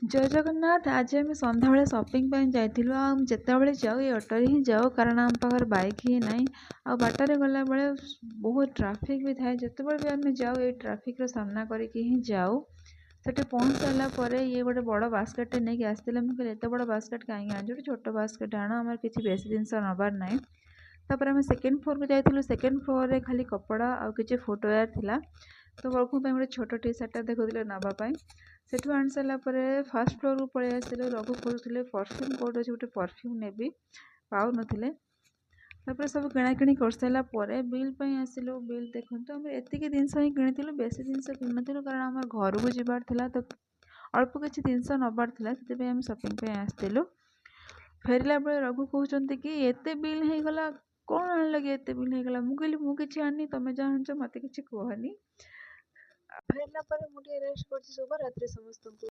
ଜୟ ଜଗନ୍ନାଥ। ଆଜି ଆମେ ସନ୍ଧ୍ୟାବେଳେ ସପିଂ ପାଇଁ ଯାଇଥିଲୁ। ଆଉ ଆମେ ଯେତେବେଳେ ଯାଉ ଏ ଅଟୋରେ ହିଁ ଯାଉ, କାରଣ ଆମ ପାଖରେ ବାଇକ୍ ହିଁ ନାହିଁ। ଆଉ ବାଟରେ ଗଲାବେଳେ ବହୁତ ଟ୍ରାଫିକ୍ ବି ଥାଏ। ଯେତେବେଳେ ବି ଆମେ ଯାଉ ଏଇ ଟ୍ରାଫିକ୍ର ସାମ୍ନା କରିକି ହିଁ ଯାଉ। ସେଠି ପହଞ୍ଚି ସାରିଲା ପରେ ଇଏ ଗୋଟେ ବଡ଼ ବାସ୍କେଟ୍ଟେ ନେଇକି ଆସିଥିଲେ। ମୁଁ କହିଲି ଏତେ ବଡ଼ ବାସ୍କେଟ୍ କାହିଁକି ଆଣିଛ, ଗୋଟେ ଛୋଟ ବାସ୍କେଟ୍ ଆଣ, ଆମର କିଛି ବେଶୀ ଜିନିଷ ନେବାର ନାହିଁ। ତାପରେ ଆମେ ସେକେଣ୍ଡ ଫ୍ଲୋର୍କୁ ଯାଇଥିଲୁ। ସେକେଣ୍ଡ ଫ୍ଲୋର୍ରେ ଖାଲି କପଡ଼ା ଆଉ କିଛି ଫୁଟୱେୟାର୍ ଥିଲା। ତ ରଘୁ ପାଇଁ ଗୋଟେ ଛୋଟ ଟି ସାର୍ଟଟା ଦେଖୁଥିଲେ ନେବା ପାଇଁ। ସେଠୁ ଆଣି ସାରିଲା ପରେ ଫାର୍ଷ୍ଟ ଫ୍ଲୋର୍କୁ ପଳେଇ ଆସିଥିଲେ। ରଘୁ ଖୋଜୁଥିଲେ ପରଫ୍ୟୁମ୍, କେଉଁଠି ଅଛି ଗୋଟେ ପରଫ୍ୟୁମ୍ ନେବି, ପାଉନଥିଲେ। ତାପରେ ସବୁ କିଣାକିଣି କରିସାରିଲା ପରେ ବିଲ୍ ପାଇଁ ଆସିଲୁ। ବିଲ୍ ଦେଖନ୍ତୁ, ଆମେ ଏତିକି ଜିନିଷ ହିଁ କିଣିଥିଲୁ, ବେଶୀ ଜିନିଷ କିଣିନଥିଲୁ, କାରଣ ଆମର ଘରକୁ ଯିବାର ଥିଲା। ତ ଅଳ୍ପ କିଛି ଜିନିଷ ନେବାର ଥିଲା, ସେଥିପାଇଁ ଆମେ ସପିଂ ପାଇଁ ଆସିଥିଲୁ। ଫେରିଲା ବେଳେ ରଘୁ କହୁଛନ୍ତି କି ଏତେ ବିଲ୍ ହେଇଗଲା, କ'ଣ ଆଣିଲ କି ଏତେ ବିଲ୍ ହେଇଗଲା। ମୁଁ କହିଲି ମୁଁ କିଛି ଆଣିନି, ତମେ ଯାହା ଆଣିଛ ମୋତେ କିଛି କୁହନି। ଫେରିଲା ପରେ ମୁଁ ଟିକେ ରେଷ୍ଟ କରୁଛି। ଶୁଭରାତ୍ରି ସମସ୍ତଙ୍କୁ।